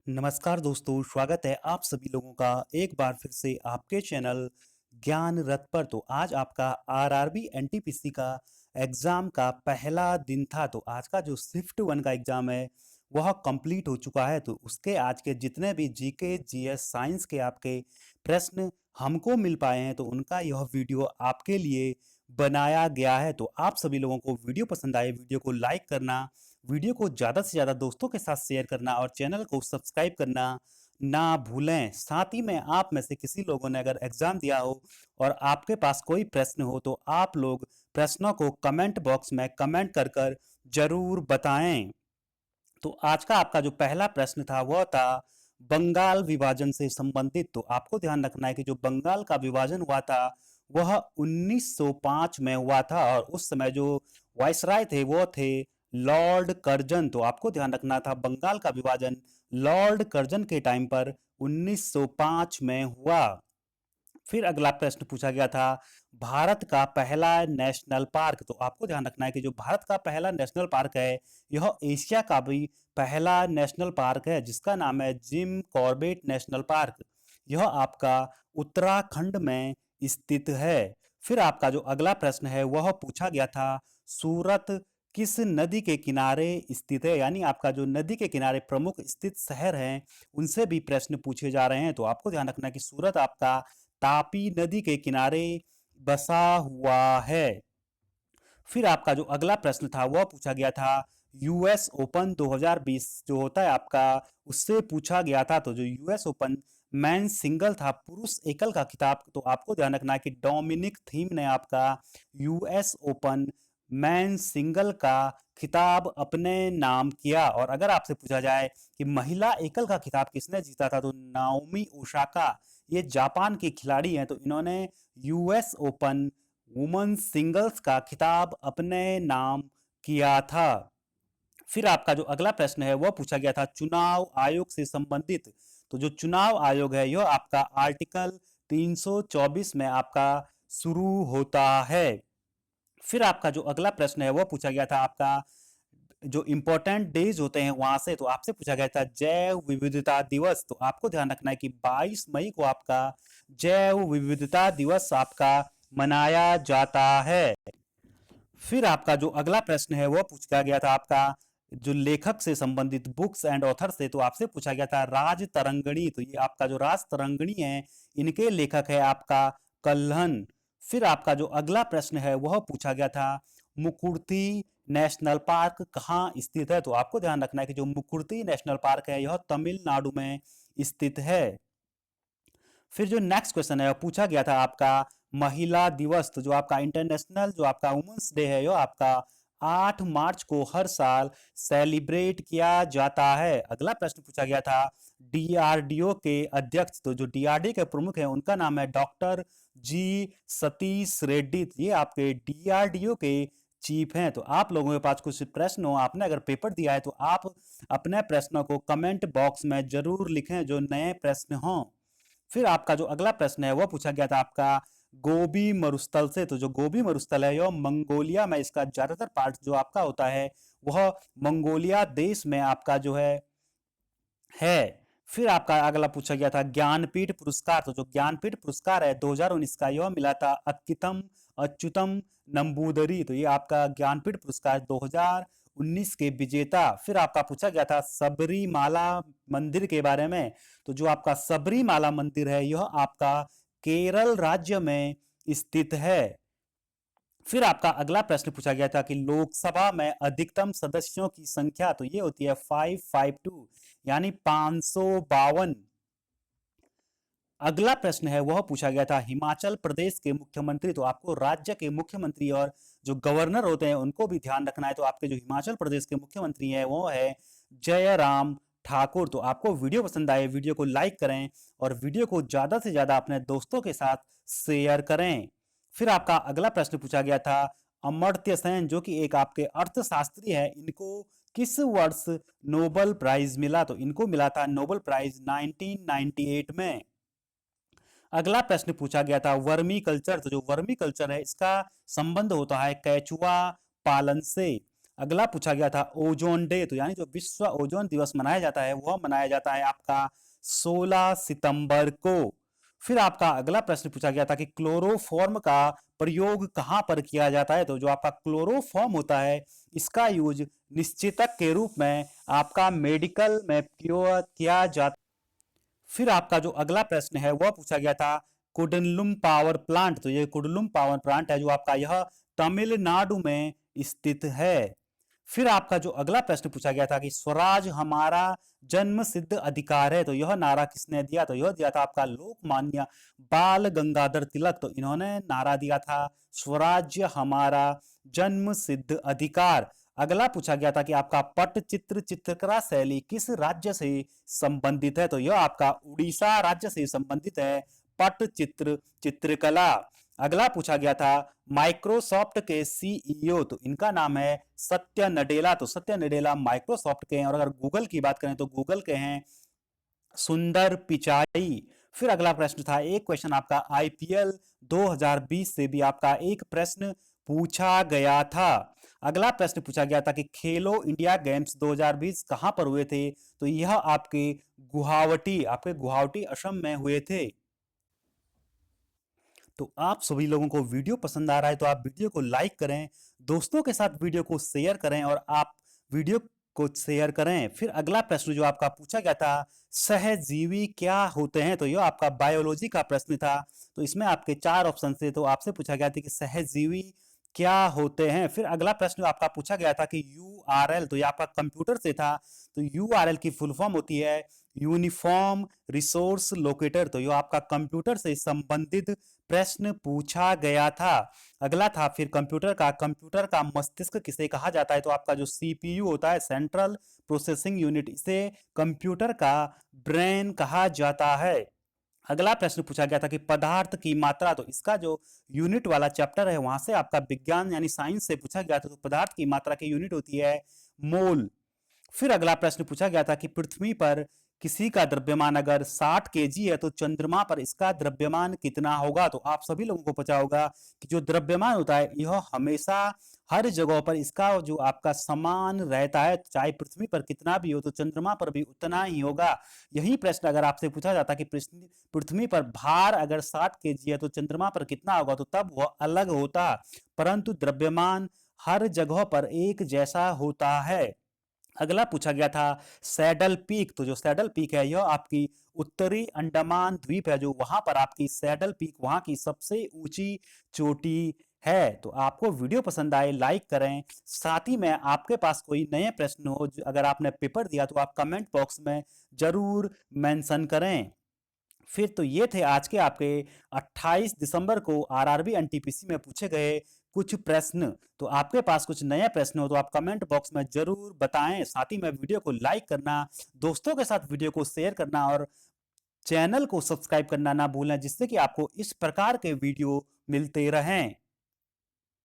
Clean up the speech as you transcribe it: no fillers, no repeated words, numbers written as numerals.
नमस्कार दोस्तों, स्वागत है आप सभी लोगों का एक बार फिर से आपके चैनल ज्ञान रथ पर। तो आज आपका आरआरबी एनटीपीसी का एग्जाम का पहला दिन था। तो आज का जो शिफ्ट वन का एग्जाम है वह कंप्लीट हो चुका है। तो उसके आज के जितने भी जीके जीएस साइंस के आपके प्रश्न हमको मिल पाए हैं तो उनका यह वीडियो आपके लिए बनाया गया है। तो आप सभी लोगों को वीडियो पसंद आए, वीडियो को लाइक करना, वीडियो को ज़्यादा से ज़्यादा दोस्तों के साथ शेयर करना और चैनल को सब्सक्राइब करना ना भूलें। साथ ही में आप में से किसी लोगों ने अगर एग्जाम दिया हो और आपके पास कोई प्रश्न हो तो आप लोग प्रश्नों को कमेंट बॉक्स में कमेंट कर कर जरूर बताएं। तो आज का आपका जो पहला प्रश्न था वह था बंगाल विभाजन से संबंधित। तो आपको ध्यान रखना है कि जो बंगाल का विभाजन हुआ था वह 1905 में हुआ था और उस समय जो वायसराय थे वो थे लॉर्ड कर्जन। तो आपको ध्यान रखना था बंगाल का विभाजन लॉर्ड कर्जन के टाइम पर 1905 में हुआ। फिर अगला प्रश्न पूछा गया था भारत का पहला नेशनल पार्क। तो आपको ध्यान रखना है कि जो भारत का पहला नेशनल पार्क है यह एशिया का भी पहला नेशनल पार्क है जिसका नाम है जिम कॉर्बेट नेशनल पार्क। यह आपका उत्तराखंड में स्थित है। फिर आपका जो अगला प्रश्न है वह पूछा गया था सूरत किस नदी के किनारे स्थित है, यानी आपका जो नदी के किनारे प्रमुख स्थित शहर हैं उनसे भी प्रश्न पूछे जा रहे हैं। तो आपको ध्यान रखना है कि सूरत आपका तापी नदी के किनारे बसा हुआ है। फिर आपका जो अगला प्रश्न था वह पूछा गया था यूएस ओपन 2020 जो होता है आपका उससे पूछा गया था। तो जो यूएस ओपन मैन सिंगल था पुरुष एकल का खिताब, तो आपको ध्यान रखना है कि डोमिनिक थीम ने आपका यूएस ओपन मैन सिंगल का खिताब अपने नाम किया। और अगर आपसे पूछा जाए कि महिला एकल का खिताब किसने जीता था तो नाओमी ओसाका, ये जापान की खिलाड़ी हैं, तो इन्होंने यूएस ओपन वुमेन सिंगल्स का खिताब अपने नाम किया था। फिर आपका जो अगला प्रश्न है वह पूछा गया था चुनाव आयोग से संबंधित। तो जो चुनाव आयोग है यह आपका आर्टिकल 324 में आपका शुरू होता है। फिर आपका जो अगला प्रश्न है वह पूछा गया था आपका जो इंपॉर्टेंट डेज होते हैं वहां से, तो आपसे पूछा गया था जैव विविधता दिवस। तो आपको ध्यान रखना है कि 22 मई को आपका जैव विविधता दिवस आपका मनाया जाता है। फिर आपका जो अगला प्रश्न है वह पूछा गया था आपका जो लेखक से संबंधित बुक्स एंड ऑथर से, तो आपसे पूछा गया था राज तरंगणी। तो ये आपका जो राज तरंगणी है इनके लेखक है आपका कल्हन। फिर आपका जो अगला प्रश्न है वह पूछा गया था मुकुर्ती नेशनल पार्क कहाँ स्थित है। तो आपको ध्यान रखना है कि जो मुकुर्ती नेशनल पार्क है यह तमिलनाडु में स्थित है। फिर जो नेक्स्ट क्वेश्चन है पूछा गया था आपका महिला दिवस। तो जो आपका इंटरनेशनल जो आपका वुमेन्स डे है यह आपका 8 मार्च को हर साल सेलिब्रेट किया जाता है। अगला प्रश्न पूछा गया था डीआरडीओ के अध्यक्ष। तो जो डीआरडीओ के प्रमुख हैं उनका नाम है डॉक्टर जी सतीश रेड्डी। ये आपके डीआरडीओ के चीफ हैं। तो आप लोगों के पास कुछ प्रश्न हो, आपने अगर पेपर दिया है तो आप अपने प्रश्नों को कमेंट बॉक्स में जरूर लिखें जो नए प्रश्न हों। फिर आपका जो अगला प्रश्न है वो पूछा गया था आपका गोबी मरुस्थल से। तो जो गोबी मरुस्थल है यह मंगोलिया में, इसका ज्यादातर पार्ट जो आपका होता है वह मंगोलिया देश में आपका जो है। फिर आपका अगला पूछा गया था ज्ञानपीठ पुरस्कार। तो जो ज्ञानपीठ पुरस्कार है 2019 का यह मिला था अक्कितम अच्युतम नंबूदरी। तो ये आपका ज्ञानपीठ पुरस्कार 2019 के विजेता। फिर आपका पूछा गया था सबरीमाला मंदिर के बारे में। तो जो आपका सबरीमाला मंदिर है यह आपका केरल राज्य में स्थित है। फिर आपका अगला प्रश्न पूछा गया था कि लोकसभा में अधिकतम सदस्यों की संख्या, तो ये होती है 552 यानी 552। अगला प्रश्न है वह पूछा गया था हिमाचल प्रदेश के मुख्यमंत्री। तो आपको राज्य के मुख्यमंत्री और जो गवर्नर होते हैं उनको भी ध्यान रखना है। तो आपके जो हिमाचल प्रदेश के मुख्यमंत्री हैं वो है जयराम ठाकुर। तो आपको वीडियो पसंद आए वीडियो को लाइक करें और वीडियो को ज्यादा से ज्यादा अपने दोस्तों के साथ शेयर करें। फिर आपका अगला प्रश्न पूछा गया था अमर्त्य सेन जो कि एक आपके अर्थशास्त्री है, इनको किस वर्ष नोबेल प्राइज मिला। तो इनको मिला था नोबेल प्राइज 1998 में। अगला प्रश्न पूछा गया था वर्मी कल्चर। तो जो वर्मी कल्चर है इसका संबंध होता है केचुआ पालन से। अगला पूछा गया था ओजोन डे, तो यानी जो विश्व ओजोन दिवस मनाया जाता है वह मनाया जाता है आपका 16 सितंबर को। फिर आपका अगला प्रश्न पूछा गया था कि क्लोरोफॉर्म का प्रयोग कहाँ पर किया जाता है, तो जो आपका क्लोरोफॉर्म होता है इसका यूज निश्चेतक के रूप में आपका मेडिकल में किया जाता। फिर आपका जो अगला प्रश्न है वह पूछा गया था कुडनलुम पावर प्लांट, तो ये कुडनलुम पावर प्लांट है जो आपका यह तमिलनाडु में स्थित है। फिर आपका जो अगला प्रश्न पूछा गया था कि स्वराज हमारा जन्म सिद्ध अधिकार है, तो यह नारा किसने दिया, तो यह दिया था आपका लोकमान्य बाल गंगाधर तिलक, तो इन्होंने नारा दिया था स्वराज्य हमारा जन्म सिद्ध अधिकार। अगला पूछा गया था कि आपका पटचित्र चित्रकला शैली किस राज्य से संबंधित है, तो यह आपका उड़ीसा राज्य से संबंधित है पटचित्र चित्रकला। अगला पूछा गया था माइक्रोसॉफ्ट के सीईओ, तो इनका नाम है सत्य नडेला, तो सत्य नडेला माइक्रोसॉफ्ट के हैं। और अगर गूगल की बात करें तो गूगल के हैं सुंदर पिचाई। फिर अगला प्रश्न था, एक क्वेश्चन आपका आईपीएल 2020 से भी आपका एक प्रश्न पूछा गया था। अगला प्रश्न पूछा गया था कि खेलो इंडिया गेम्स 2020 कहां पर हुए थे, तो यह आपके गुवाहाटी असम में हुए थे। तो आप सभी लोगों को वीडियो पसंद आ रहा है तो आप वीडियो को लाइक करें, दोस्तों के साथ वीडियो को शेयर करें और आप वीडियो को शेयर करें। फिर अगला प्रश्न जो आपका पूछा गया था सहजीवी क्या होते हैं, तो यह आपका बायोलॉजी का प्रश्न था। तो इसमें आपके 4 ऑप्शन थे, तो आपसे पूछा गया था कि सहजीवी क्या होते हैं। फिर अगला प्रश्न आपका पूछा गया था कि यूआरएल, तो ये आपका कंप्यूटर से था, तो यूआरएल की फुल फॉर्म होती है यूनिफॉर्म रिसोर्स लोकेटर, तो यह आपका कंप्यूटर से संबंधित प्रश्न पूछा गया था। अगला था फिर कंप्यूटर का मस्तिष्क किसे कहा जाता है, तो आपका जो सीपीयू होता है सेंट्रल प्रोसेसिंग यूनिट, इसे कंप्यूटर का ब्रेन कहा जाता है। अगला प्रश्न पूछा गया था कि पदार्थ की मात्रा, तो इसका जो यूनिट वाला चैप्टर है वहां से आपका विज्ञान यानी साइंस से पूछा गया था, तो पदार्थ की मात्रा की यूनिट होती है मोल। फिर अगला प्रश्न पूछा गया था कि पृथ्वी पर किसी का द्रव्यमान अगर 60 केजी है तो चंद्रमा पर इसका द्रव्यमान कितना होगा, तो आप सभी लोगों को पता होगा कि जो द्रव्यमान होता है यह हमेशा हर जगह पर इसका जो आपका समान रहता है, चाहे पृथ्वी पर कितना भी हो तो चंद्रमा पर भी उतना ही होगा। यही प्रश्न अगर आपसे पूछा जाता कि पृथ्वी पर भार अगर 60 केजी है तो चंद्रमा पर कितना होगा, तो तब वह अलग होता, परंतु द्रव्यमान हर जगह पर एक जैसा होता है। अगला पूछा गया था सैडल पीक, तो जो सैडल पीक है यह आपकी उत्तरी अंडमान द्वीप है, जो वहां पर आपकी सैडल पीक वहां की सबसे ऊंची चोटी है। तो आपको वीडियो पसंद आए लाइक करें, साथ ही में आपके पास कोई नए प्रश्न हो अगर आपने पेपर दिया तो आप कमेंट बॉक्स में जरूर मेंशन करें। फिर तो ये थे आज के आपके 28 दिसंबर को आरआरबी एनटीपीसी में पूछे गए कुछ प्रश्न। तो आपके पास कुछ नए प्रश्न हो तो आप कमेंट बॉक्स में जरूर बताएं, साथ ही में वीडियो को लाइक करना, दोस्तों के साथ वीडियो को शेयर करना और चैनल को सब्सक्राइब करना ना भूलें, जिससे कि आपको इस प्रकार के वीडियो मिलते रहें।